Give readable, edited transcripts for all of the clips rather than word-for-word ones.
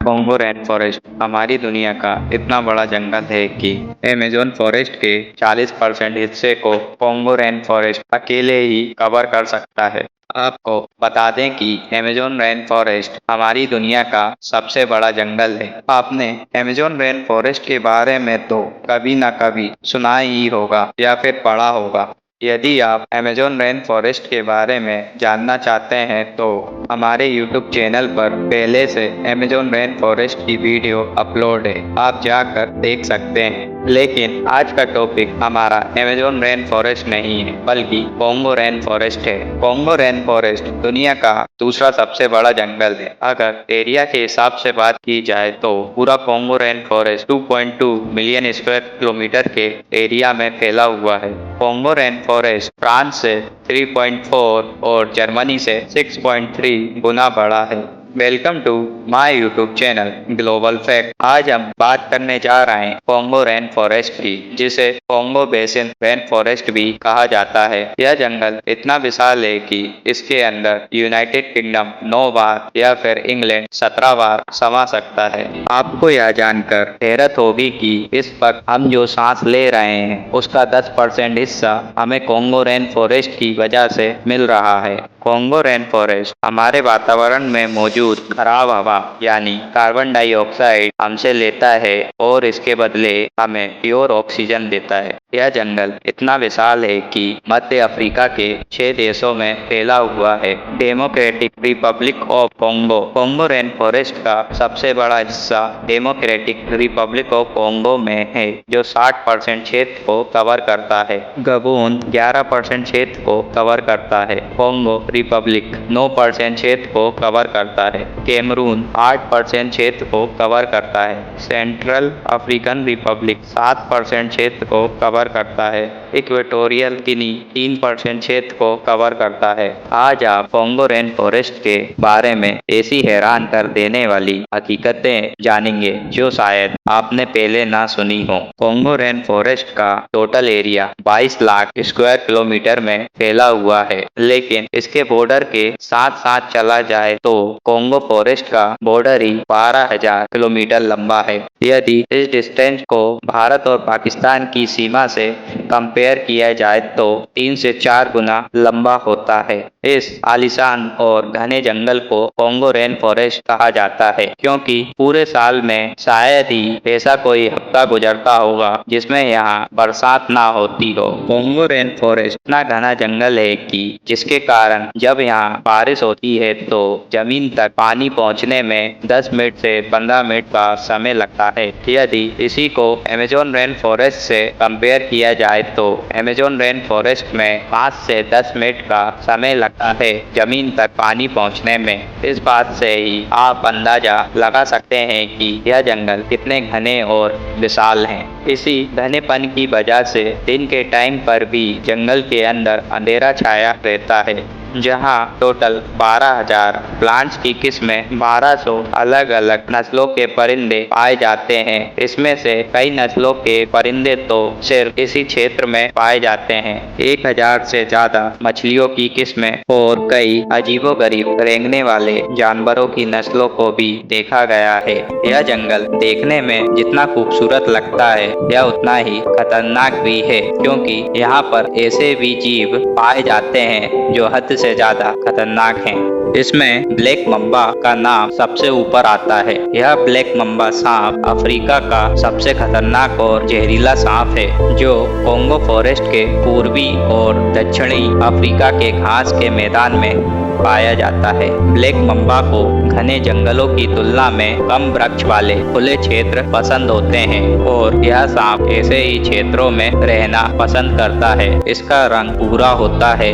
Congo rain forest हमारी दुनिया का इतना बड़ा जंगल है कि अमेज़न फॉरेस्ट के 40% हिस्से को कॉन्गो रेन फॉरेस्ट अकेले ही कवर कर सकता है। आपको बता दें कि अमेज़न रेन फॉरेस्ट हमारी दुनिया का सबसे बड़ा जंगल है। आपने अमेज़न रेन फॉरेस्ट के बारे में तो कभी ना कभी सुना ही होगा या फिर पढ़ा होगा। यदि आप अमेज़न रेन फॉरेस्ट के बारे में जानना चाहते हैं तो हमारे यूट्यूब चैनल पर पहले से अमेज़न रेन फॉरेस्ट की वीडियो अपलोड है, आप जाकर देख सकते हैं। लेकिन आज का टॉपिक हमारा अमेज़न रेन फॉरेस्ट नहीं है बल्कि कॉन्गो रेन फॉरेस्ट है। कॉन्गो रेन फॉरेस्ट दुनिया का दूसरा सबसे बड़ा जंगल है। अगर एरिया के हिसाब से बात की जाए तो पूरा Congo rain forest 2.2 million square kilometre के एरिया में फैला हुआ है। कॉन्गो रेन फॉरेस्ट फ्रांस से 3.4 और जर्मनी से 6.3 गुना बड़ा है। Welcome to my YouTube channel global fact. आज हम बात करने जा रहे हैं कॉन्गो रेन फॉरेस्ट की, जिसे कॉन्गो बेसिन रेन फॉरेस्ट भी कहा जाता है। यह जंगल इतना विशाल है कि इसके अंदर यूनाइटेड किंगडम 9 बार या फिर इंग्लैंड 17 बार समा सकता है। आपको यह जानकर हैरत होगी कि इस वक्त हम जो सांस ले रहे हैं उसका 10% हिस्सा हमें कॉन्गो रेन फॉरेस्ट की वजह से मिल रहा है। कॉन्गो रेन फॉरेस्ट हमारे वातावरण में मौजूद खराब हवा यानी कार्बन डाइऑक्साइड हमसे लेता है और इसके बदले हमें प्योर ऑक्सीजन देता है। यह जंगल इतना विशाल है कि मध्य अफ्रीका के 6 देशों में फैला हुआ है। Democratic Republic of Congo. Congo rain forest का सबसे बड़ा हिस्सा डेमोक्रेटिक रिपब्लिक ऑफ कॉन्गो में है, जो 60% क्षेत्र को कवर करता है। गबोन 11% क्षेत्र को कवर करता है। कॉन्गो रिपब्लिक 9% क्षेत्र को कवर करता है। कैमरून 8% क्षेत्र को कवर करता है। सेंट्रल अफ्रीकन रिपब्लिक 7% क्षेत्र को कवर करता है। इक्वेटोरियल गिनी 3% क्षेत्र को कवर करता है। आज आप कॉन्गो रेन फॉरेस्ट के बारे में ऐसी हैरान कर देने वाली हकीकतें जानेंगे जो शायद आपने पहले ना सुनी हो। कॉन्गो रेन फॉरेस्ट का total area 22 lakh square kilometre में फैला हुआ है, लेकिन इसके बॉर्डर के साथ साथ चला जाए तो कॉन्गो फॉरेस्ट का बॉर्डर ही 12,000 किलोमीटर लंबा है। यदि इस डिस्टेंस को भारत और पाकिस्तान की सीमा से कंपेयर किया जाए तो 3 से 4 गुना लंबा होता है। इस आलीशान और घने जंगल को कॉन्गो रेन फॉरेस्ट कहा जाता है क्योंकि पूरे साल में शायद ही ऐसा कोई हफ्ता गुजरता होगा जिसमें यहाँ बरसात ना होती हो। कॉन्गो रेन फॉरेस्ट इतना घना जंगल है कि जिसके कारण जब यहाँ बारिश होती है तो जमीन तक पानी पहुँचने में 10 मिनट से 15 मिनट का समय लगता है। यदि इसी को अमेज़न रेन फॉरेस्ट से कंपेयर किया जाए तो अमेज़न रेन फॉरेस्ट में 5 से 10 मिनट का समय लगता है जमीन तक पानी पहुँचने में। इस बात से ही आप अंदाजा लगा सकते हैं कि यह जंगल कितने घने और विशाल हैं। इसी घनेपन की वजह से दिन के टाइम पर भी जंगल के अंदर अंधेरा छाया रहता है। जहां टोटल 12,000 प्लांट्स की किस्में 1200 अलग अलग नस्लों के परिंदे पाए जाते हैं। इसमें से कई नस्लों के परिंदे तो सिर्फ इसी क्षेत्र में पाए जाते हैं। 1000 से ज्यादा मछलियों की किस्में और कई अजीबोगरीब रेंगने वाले जानवरों की नस्लों को भी देखा गया है। यह जंगल देखने में जितना खूबसूरत लगता है यह उतना ही खतरनाक भी है, क्योंकि यहाँ पर ऐसे भी जीव पाए जाते हैं जो हद से ज्यादा खतरनाक हैं। इसमें ब्लैक मम्बा का नाम सबसे ऊपर आता है। यह ब्लैक मम्बा सांप अफ्रीका का सबसे खतरनाक और जहरीला सांप है, जो कॉन्गो फॉरेस्ट के पूर्वी और दक्षिणी अफ्रीका के घास के मैदान में पाया जाता है। ब्लैक मम्बा को घने जंगलों की तुलना में कम वृक्ष वाले खुले क्षेत्र पसंद होते हैं और यह सांप ऐसे ही क्षेत्रों में रहना पसंद करता है। इसका रंग भूरा होता है,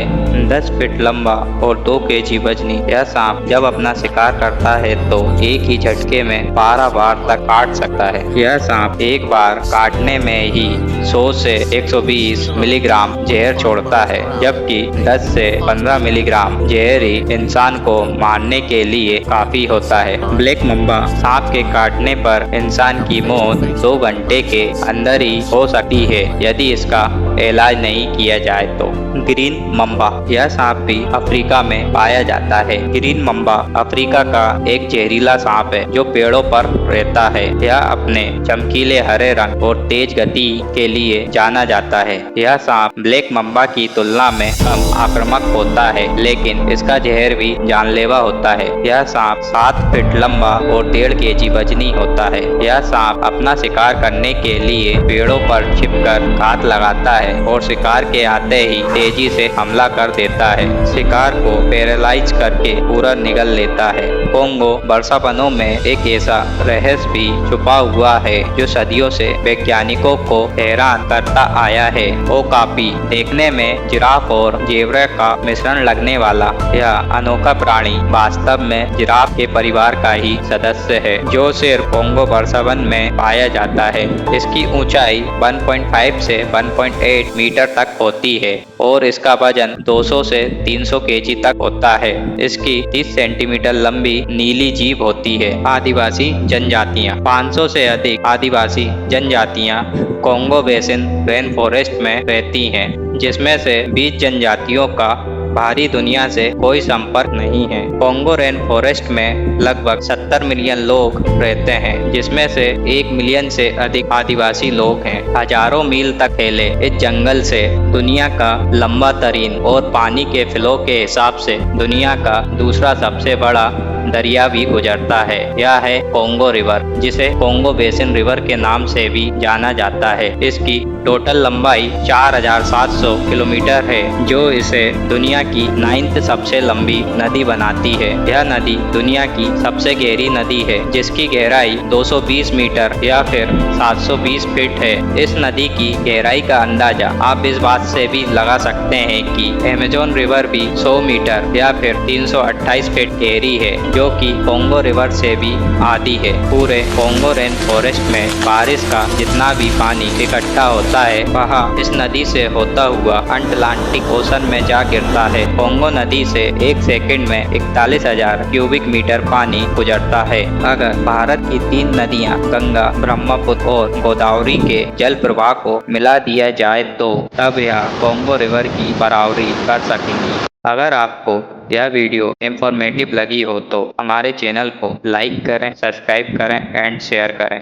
10 फीट लंबा और 2 केजी वजनी। यह सांप जब अपना शिकार करता है तो एक ही झटके में 12 बार तक काट सकता है। यह सांप एक बार काटने में ही 100 से 120 मिलीग्राम जहर छोड़ता है, जबकि 10 से 15 मिलीग्राम जहर ही इंसान को मारने के लिए काफी होता है। ब्लैक मम्बा सांप के काटने पर इंसान की मौत 2 घंटे के अंदर ही हो सकती है यदि इसका इलाज नहीं किया जाए तो। ग्रीन मम्बा, यह सांप भी अफ्रीका में पाया जाता है। ग्रीन मम्बा अफ्रीका का एक जहरीला सांप है जो पेड़ों पर रहता है। यह अपने चमकीले हरे रंग और तेज गति के लिए जाना जाता है। यह सांप ब्लैक मम्बा की तुलना में कम आक्रामक होता है, लेकिन इसका जहर भी जानलेवा होता है। यह सांप 7 फीट लंबा और 1.5 केजी वजनी होता है। यह सांप अपना शिकार करने के लिए पेड़ों पर छिपकर घात लगाता है और शिकार के आते ही तेजी से हमला कर देता है। शिकार को पैरालाइज करके पूरा निगल लेता है। कोंगो वर्षावनों में एक ऐसा रहस्य भी छुपा हुआ है जो सदियों से वैज्ञानिकों को हैरान करता आया है। ओकापी, देखने में जिराफ और जेब्रा का मिश्रण लगने वाला यह अनोखा प्राणी वास्तव में जिराफ के परिवार का ही सदस्य है, जो सिर्फ कोंगो वर्षावन में पाया जाता है। इसकी ऊंचाई 1.5 से 1.8 मीटर तक होती है और इसका वजन 200 से 300 केजी तक होता है। इसकी 30 सेंटीमीटर लंबी नीली जीभ होती है। आदिवासी जनजातियां, 500 से अधिक आदिवासी जनजातियां कोंगो बेसिन रेन फॉरेस्ट में रहती हैं, जिसमें से 20 जनजातियों का बाहरी दुनिया से कोई संपर्क नहीं है। कोंगो रेन फॉरेस्ट में लगभग 70 मिलियन लोग रहते हैं, जिसमें से 1 मिलियन से अधिक आदिवासी लोग हैं। हजारों मील तक फैले इस जंगल से दुनिया का लंबा तरीन और पानी के फ्लो के हिसाब से दुनिया का दूसरा सबसे बड़ा दरिया भी गुजरता है। यह है कोंगो रिवर, जिसे कोंगो बेसिन रिवर के नाम से भी जाना जाता है। इसकी टोटल लंबाई 4700 किलोमीटर है, जो इसे दुनिया की 9th सबसे लंबी नदी बनाती है। यह नदी दुनिया की सबसे गहरी नदी है, जिसकी गहराई 220 मीटर या फिर 720 फीट है। इस नदी की गहराई का अंदाजा आप इस बात से भी लगा सकते हैं कि अमेज़न रिवर भी 100 मीटर या फिर 328 फीट गहरी है, जो कि कोंगो रिवर से भी आधी है। पूरे कोंगो रेन फॉरेस्ट में बारिश का जितना भी पानी इकट्ठा होता है, वह इस नदी से होता हुआ अटलांटिक ओशन में जा गिरता है। कोंगो नदी से एक सेकंड में 41,000 क्यूबिक मीटर पानी गुजरता है। अगर भारत की 3 नदियां गंगा, ब्रह्मपुत्र और गोदावरी के जल प्रवाह को मिला दिया जाए तो तब यह कोंगो रिवर की बराबरी कर सकेंगी। अगर आपको यह वीडियो इंफॉर्मेटिव लगी हो तो हमारे चैनल को लाइक करें, सब्सक्राइब करें एंड शेयर करें।